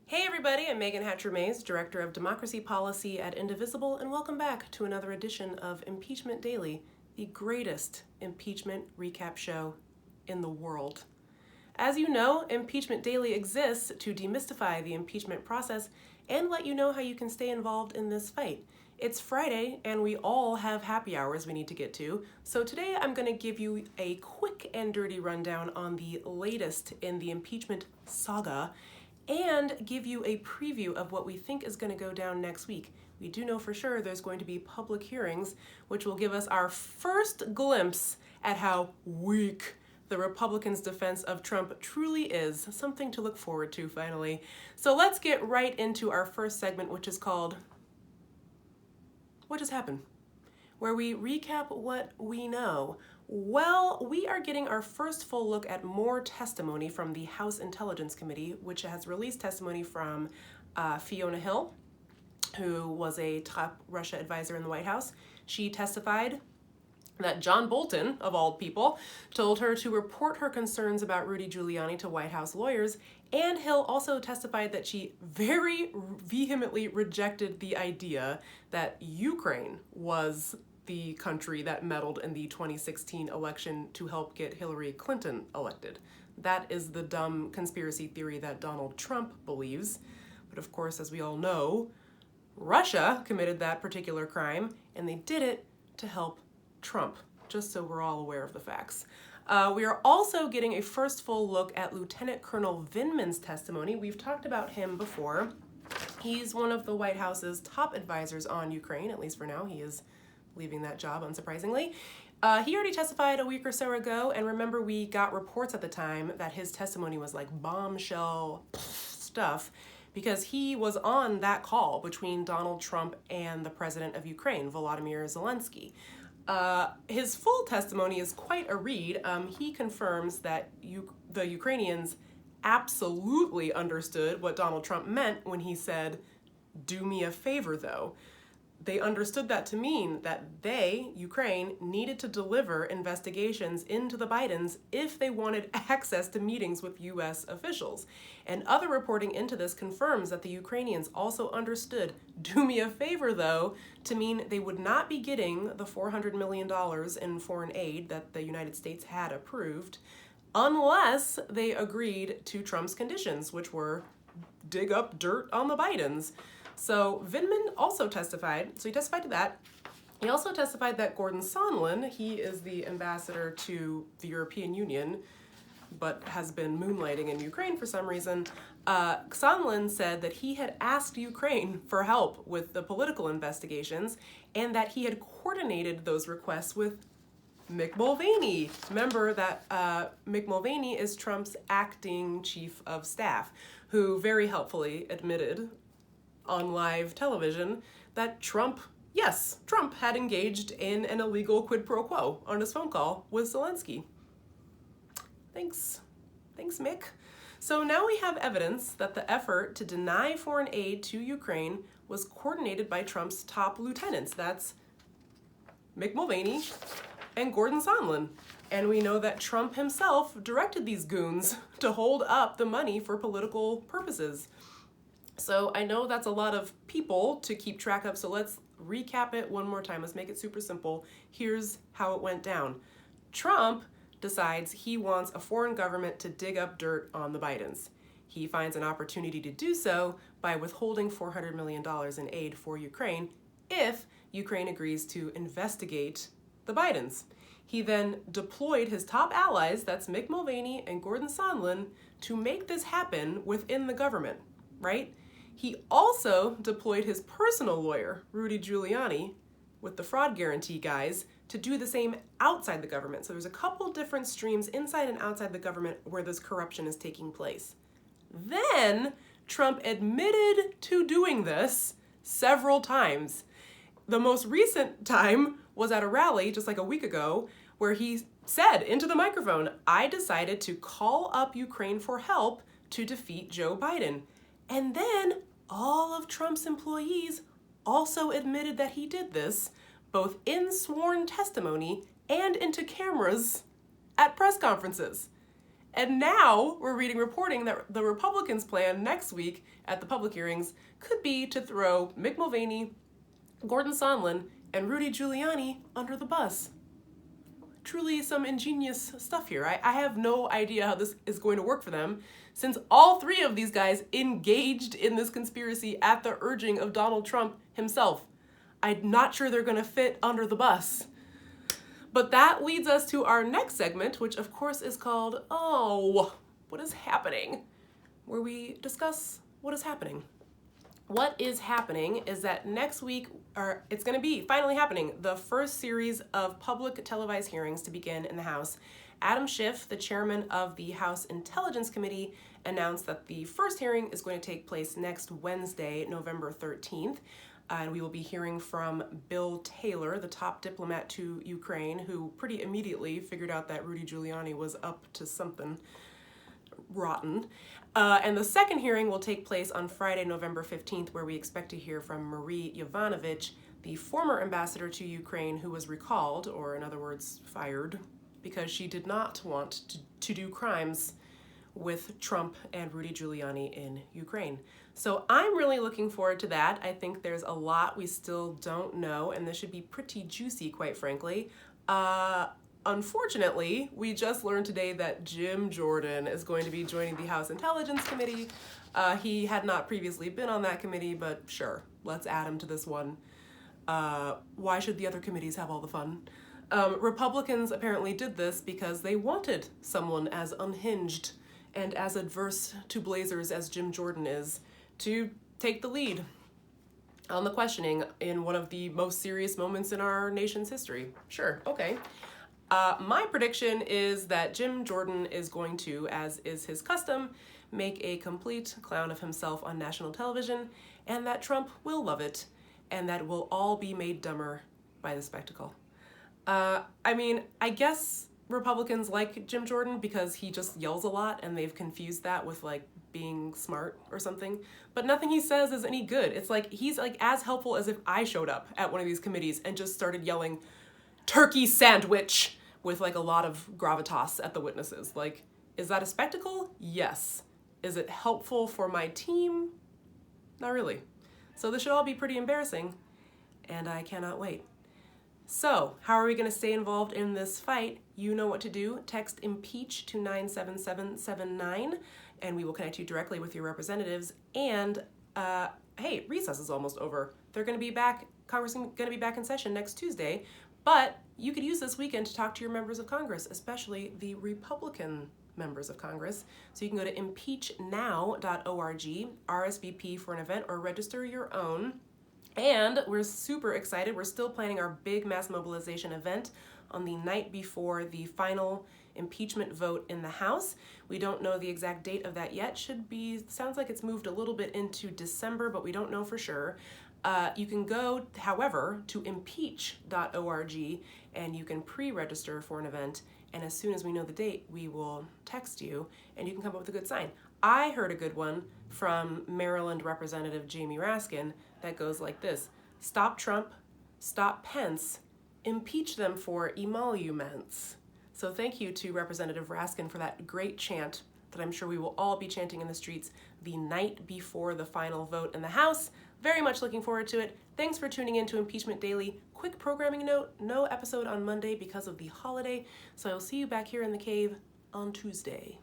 Hey everybody, I'm Meagan Hatcher-Mays, Director of Democracy Policy at Indivisible, and welcome back to another edition of Impeachment Daily, the greatest impeachment recap show in the world. As you know, Impeachment Daily exists to demystify the impeachment process and let you know how you can stay involved in this fight. It's Friday, and we all have happy hours we need to get to, so today I'm going to give you a quick and dirty rundown on the latest in the impeachment saga, and give you a preview of what we think is going to go down next week. We do know for sure there's going to be public hearings, which will give us our first glimpse at how weak the Republicans' defense of Trump truly is. Something to look forward to, finally. So let's get right into our first segment, which is called What Just Happened?, where we recap what we know. Well, we are getting our first full look at more testimony from the House Intelligence Committee, which has released testimony from Fiona Hill, who was a top Russia advisor in the White House. She testified that John Bolton, of all people, told her to report her concerns about Rudy Giuliani to White House lawyers, and Hill also testified that she very vehemently rejected the idea that Ukraine was the country that meddled in the 2016 election to help get Hillary Clinton elected. That is the dumb conspiracy theory that Donald Trump believes. But of course, as we all know, Russia committed that particular crime, and they did it to help Trump, just so we're all aware of the facts. We are also getting a first full look at Lieutenant Colonel VIN Man's testimony. We've talked about him before. He's one of the White House's top advisors on Ukraine, at least for now. He is leaving that job, unsurprisingly. He already testified a week or so ago, and remember, we got reports at the time that his testimony was like bombshell stuff, because he was on that call between Donald Trump and the president of Ukraine, Volodymyr Zelensky. His full testimony is quite a read. He confirms that the Ukrainians absolutely understood what Donald Trump meant when he said, "Do me a favor, though." They understood that to mean that they, Ukraine, needed to deliver investigations into the Bidens if they wanted access to meetings with U.S. officials. And other reporting into this confirms that the Ukrainians also understood "do me a favor, though" to mean they would not be getting the $400 million in foreign aid that the United States had approved unless they agreed to Trump's conditions, which were dig up dirt on the Bidens. So VIN Man also testified. So he testified to that. He also testified that Gordon Sondland, he is the ambassador to the European Union, but has been moonlighting in Ukraine for some reason. Sondland said that he had asked Ukraine for help with the political investigations and that he had coordinated those requests with Mick Mulvaney. Remember that Mick Mulvaney is Trump's acting chief of staff, who very helpfully admitted on live television that Trump had engaged in an illegal quid pro quo on his phone call with Zelensky. Thanks, Mick. So now we have evidence that the effort to deny foreign aid to Ukraine was coordinated by Trump's top lieutenants. That's Mick Mulvaney and Gordon Sondland. And we know that Trump himself directed these goons to hold up the money for political purposes. So I know that's a lot of people to keep track of, so let's recap it one more time. Let's make it super simple. Here's how it went down. Trump decides he wants a foreign government to dig up dirt on the Bidens. He finds an opportunity to do so by withholding $400 million in aid for Ukraine if Ukraine agrees to investigate the Bidens. He then deployed his top allies, that's Mick Mulvaney and Gordon Sondland, to make this happen within the government, right? He also deployed his personal lawyer, Rudy Giuliani, with the fraud guarantee guys, to do the same outside the government. So there's a couple different streams inside and outside the government where this corruption is taking place. Then Trump admitted to doing this several times. The most recent time was at a rally just like a week ago where he said into the microphone, "I decided to call up Ukraine for help to defeat Joe Biden." And then all of Trump's employees also admitted that he did this, both in sworn testimony and into cameras at press conferences. And now we're reporting that the Republicans' plan next week at the public hearings could be to throw Mick Mulvaney, Gordon Sondland, and Rudy Giuliani under the bus. Truly some ingenious stuff here. I have no idea how this is going to work for them, since all three of these guys engaged in this conspiracy at the urging of Donald Trump himself. I'm not sure they're going to fit under the bus. But that leads us to our next segment, which of course is called, Oh, What is Happening? Where we discuss what is happening. What is happening is that next week, or it's going to be finally happening, the first series of public televised hearings to begin in the House. Adam Schiff, the chairman of the House Intelligence Committee, announced that the first hearing is going to take place next Wednesday, November 13th. And we will be hearing from Bill Taylor, the top diplomat to Ukraine, who pretty immediately figured out that Rudy Giuliani was up to something rotten. And the second hearing will take place on Friday, November 15th, where we expect to hear from Marie Yovanovitch, the former ambassador to Ukraine who was recalled, or in other words, fired, because she did not want to do crimes with Trump and Rudy Giuliani in Ukraine. So I'm really looking forward to that. I think there's a lot we still don't know, and this should be pretty juicy, quite frankly. Unfortunately, we just learned today that Jim Jordan is going to be joining the House Intelligence Committee. He had not previously been on that committee, but sure, let's add him to this one. Why should the other committees have all the fun? Republicans apparently did this because they wanted someone as unhinged and as adverse to blazers as Jim Jordan is to take the lead on the questioning in one of the most serious moments in our nation's history. Sure, okay. My prediction is that Jim Jordan is going to, as is his custom, make a complete clown of himself on national television, and that Trump will love it, and that we'll all be made dumber by the spectacle. I guess Republicans like Jim Jordan because he just yells a lot, and they've confused that with being smart or something. But nothing he says is any good. It's he's as helpful as if I showed up at one of these committees and just started yelling, "Turkey sandwich," with a lot of gravitas at the witnesses. Is that a spectacle? Yes. Is it helpful for my team? Not really. So this should all be pretty embarrassing, and I cannot wait. So, how are we going to stay involved in this fight? You know what to do. Text IMPEACH to 97779, and we will connect you directly with your representatives. And, hey, recess is almost over. They're going to be back, Congress is going to be back in session next Tuesday, but you could use this weekend to talk to your members of Congress, especially the Republican members of Congress. So you can go to impeachnow.org, RSVP for an event, or register your own. And we're super excited. We're still planning our big mass mobilization event on the night before the final impeachment vote in the House. We don't know the exact date of that yet. Sounds like it's moved a little bit into December, but we don't know for sure. You can go, however, to impeach.org, and you can pre-register for an event. And as soon as we know the date, we will text you, and you can come up with a good sign. I heard a good one from Maryland Representative Jamie Raskin that goes like this: "Stop Trump, stop Pence, impeach them for emoluments." So thank you to Representative Raskin for that great chant that I'm sure we will all be chanting in the streets the night before the final vote in the House. Very much looking forward to it. Thanks for tuning in to Impeachment Daily. Quick programming note, no episode on Monday because of the holiday, so I'll see you back here in the cave on Tuesday.